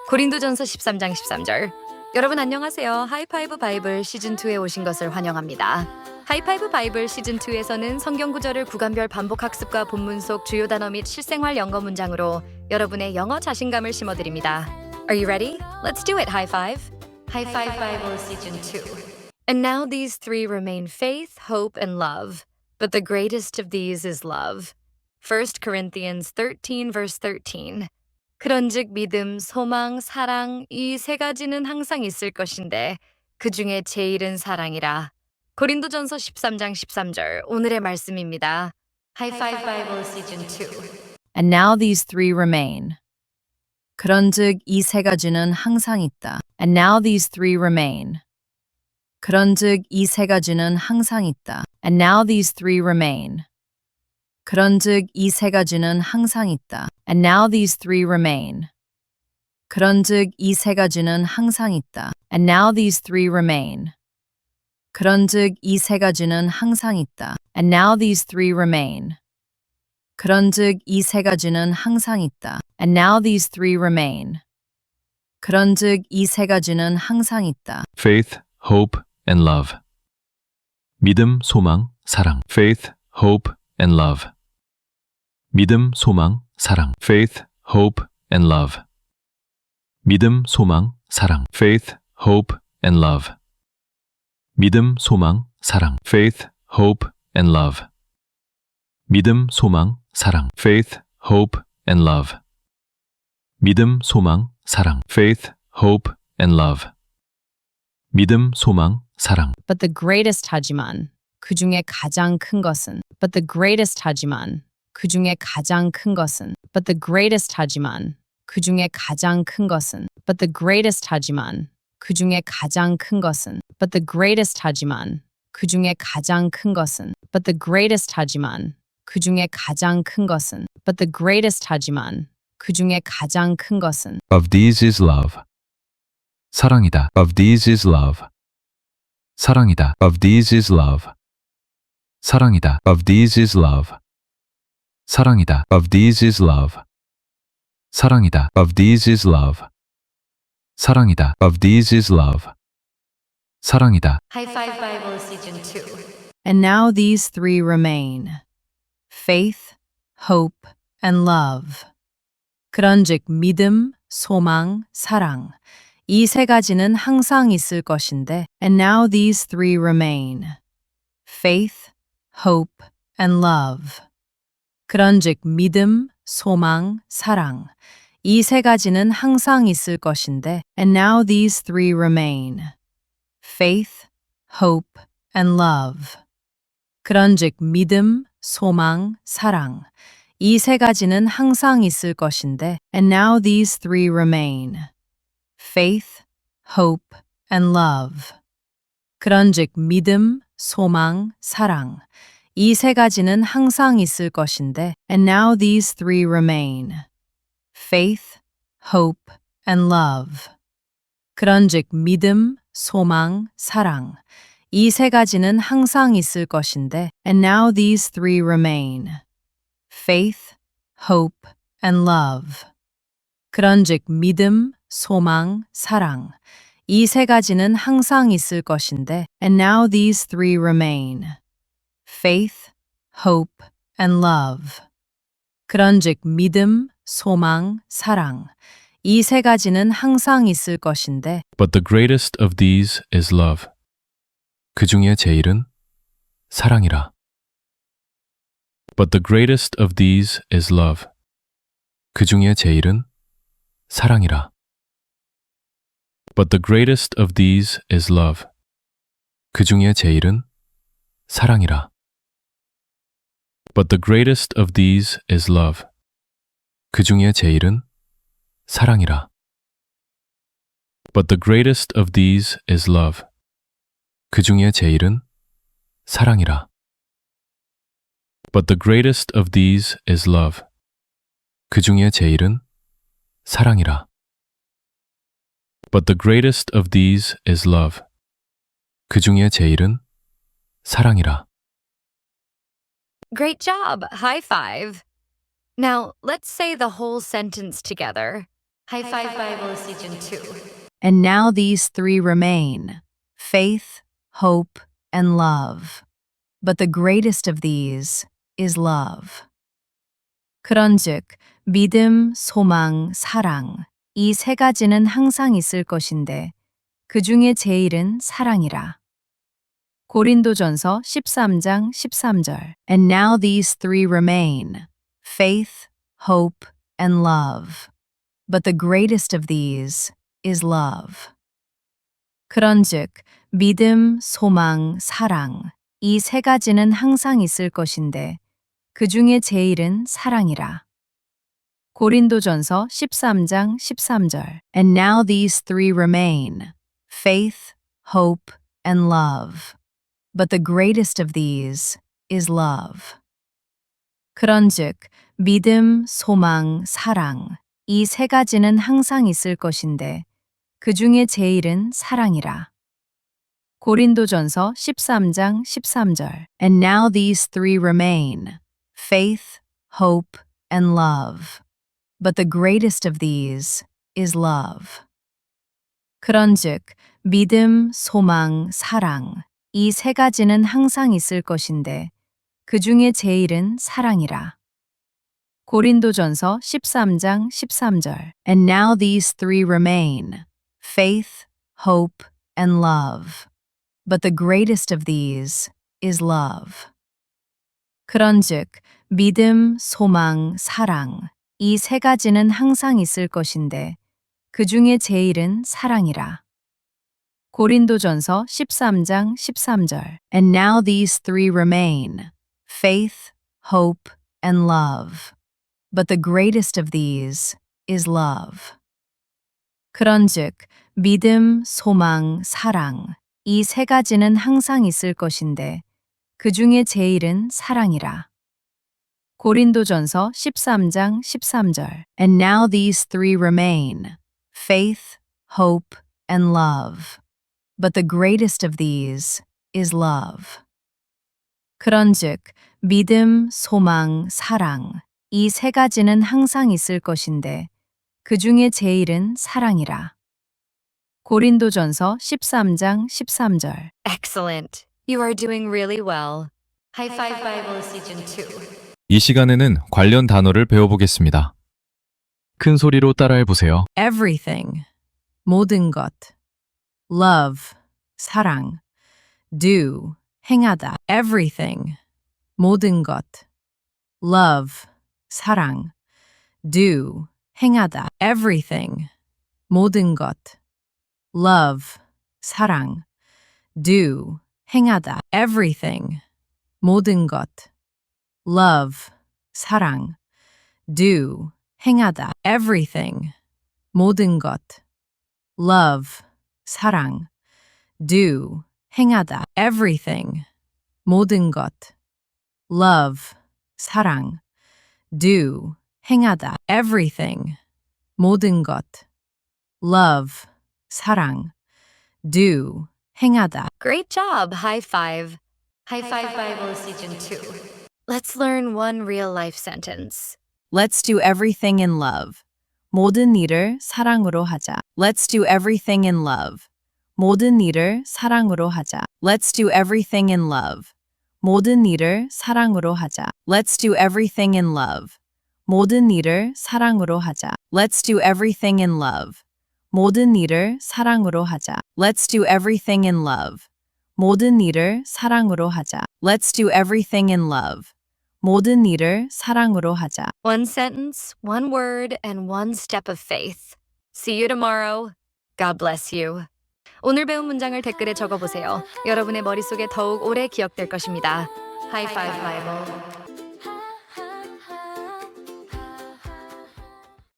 고린도전서 13장 13절. 여러분 안녕하세요. 하이파이브 바이블 시즌2에 오신 것을 환영합니다. 하이파이브 바이블 시즌2에서는 성경 구절을 구간별 반복 학습과 본문 속 주요 단어 및 실생활 영어 문장으로 여러분의 영어 자신감을 심어드립니다. Are you ready? Let's do it, high five. High five Bible season 2. And now these three remain faith, hope, and love. But the greatest of these is love. 1 Corinthians 13 verse 13. 그런즉 믿음, 소망, 사랑 이 세 가지는 항상 있을 것인데 그 중에 제일은 사랑이라. 고린도전서 13장 13절 오늘의 말씀입니다. 하이파이브 바이블 시즌 2. And now these three remain. 그런즉 이 세 가지는 항상 있다. And now these three remain. 그런즉 이 세 가지는 항상 있다. And now these three remain. 그런즉 이 세 가지는 항상 있다. And now these three remain. 그런즉 이 세 가지는 항상 있다. And now these three remain. 그런즉 이 세 가지는 항상 있다. And now these three remain. 그런즉 이 세 가지는 항상 있다. And now these three remain. 그런즉 이 세 가지는 항상 있다. Faith, hope, and love. 믿음, 소망, 사랑. Faith, hope, and love. 믿음, 소망, 사랑. Faith, hope, and love. 믿음, 소망, 사랑. Faith, hope, and love. 믿음, 소망, 사랑. Faith, hope, and love. 믿음, 소망, 사랑. Faith, hope, and love. 믿음, 소망, 사랑. Faith, hope, and love. 믿음, 소망, 사랑. But the greatest 하지만 그 중에 가장 큰 것은 But the greatest 하지만 그 중에 가장 큰 것은 But the greatest 하지만 그 중에 가장 큰 것은 But the greatest 하지만 그 중에 가장 큰 것은 But the greatest 하지만 그 중에 가장 큰 것은 But the greatest 하지만 그 중에 가장 큰 것은 But the greatest 하지만 그 중에 가장 큰 것은 Of these is love. 사랑이다. Of these is love. 사랑이다. Of these is love. 사랑이다. Of these is love. 사랑이다. Of these is love. 사랑이다. Of these is love. 사랑이다. Of these is love. 사랑이다. 하이파이브 바이블 시즌 2. And now these three remain. Faith, hope, and love. 그런즉 믿음, 소망, 사랑. 이 세 가지는 항상 있을 것인데 And now these three remain. Faith, hope, and love. 그런즉 믿음, 소망, 사랑. 이 세 가지는 항상 있을 것인데 And now these three remain. Faith, hope, and love. 그런즉 믿음, 소망, 사랑. 이 세 가지는 항상 있을 것인데 And now these three remain. Faith, hope, and love. 그런즉 믿음, 소망, 사랑. 이 세 가지는 항상 있을 것인데 And now these three remain. Faith, hope, and love. 그런즉 믿음, 소망, 사랑. 이 세 가지는 항상 있을 것인데 And now these three remain. Faith, hope, and love. 그런즉 믿음, 소망, 사랑. 이 세 가지는 항상 있을 것인데 And now these three remain. Faith, hope, and love. 그런즉 믿음, 소망, 사랑. 이 세 가지는 항상 있을 것인데 But the greatest of these is love. 그 중에 제일은 사랑이라. But the greatest of these is love. 그 중에 제일은 사랑이라. But the greatest of these is love. 그 중에 제일은 사랑이라. But the greatest of these is love. 그 중에 제일은 사랑이라. But the greatest of these is love. 그 중에 제일은 사랑이라. But the greatest of these is love. 그 중에 제일은 사랑이라. But the greatest of these is love. 그 중에 제일은 사랑이라. Great job. High five. Now, let's say the whole sentence together. High Five Bible Season 2. And now these three remain: faith, hope, and love. But the greatest of these is love. 그런즉 믿음, 소망, 사랑, 이 세 가지는 항상 있을 것인데 그 중에 제일은 사랑이라. 고린도전서 13장 13절. And now these three remain: faith, hope, and love. But the greatest of these is love. 그런즉 믿음, 소망, 사랑, 이 세 가지는 항상 있을 것인데 그 중에 제일은 사랑이라. 고린도전서 13장 13절. And now these three remain: faith, hope, and love. But the greatest of these is love. 그런즉 믿음, 소망, 사랑, 이 세 가지는 항상 있을 것인데 그 중에 제일은 사랑이라. 고린도전서 13장 13절. And now these three remain: faith, hope, and love. But the greatest of these is love. 그런즉 믿음, 소망, 사랑, 이 세 가지는 항상 있을 것인데 그 중에 제일은 사랑이라. 고린도전서 13장 13절. And now these three remain: faith, hope, and love. But the greatest of these is love. 그런즉 믿음, 소망, 사랑, 이 세 가지는 항상 있을 것인데 그 중에 제일은 사랑이라. 고린도전서 13장 13절. And now these three remain: faith, hope, and love. But the greatest of these is love. 그런즉 믿음, 소망, 사랑, 이 세 가지는 항상 있을 것인데 그 중에 제일은 사랑이라. 고린도전서 13장 13절. And now these three remain: faith, hope, and love. But the greatest of these is love. 그런즉 믿음, 소망, 사랑, 이 세 가지는 항상 있을 것인데 그 중에 제일은 사랑이라. 고린도전서 13장 13절. Excellent. You are doing really well. High Five Bible Season 2. 이 시간에는 관련 단어를 배워보겠습니다. 큰 소리로 따라해 보세요. everything, 모든 것. love, 사랑. do, 행하다. everything, 모든 것. love, 사랑. do, 행하다. everything, 모든 것. love, 사랑. do, 행하다. everything, 모든 것. love, 사랑. do, 행하다. everything, 모든 것. love, 사랑. do, 행하다. everything, 모든 것. love, 사랑. do, 행하다. everything, 모든 것. love, 사랑. do, 행하다. Great job. High five. High Five Bible Season 2. Let's learn one real life sentence. Let's do everything in love. 모든 일을 사랑으로 하자. Let's do everything in love. 모든 일을 사랑으로 하자. Let's do everything in love. 모든 일을 사랑으로 하자. Let's do everything in love. 모든 일을 사랑으로 하자. Let's do everything in love. 모든 일을 사랑으로 하자. Let's do everything in love. 모든 일을 사랑으로 하자. Let's do everything in love. 모든 일을 사랑으로 하자. One sentence, one word, and one step of faith. See you tomorrow. God bless you. 오늘 배운 문장을 댓글에 적어보세요. 여러분의 머릿속에 더욱 오래 기억될 것입니다. High Five Bible.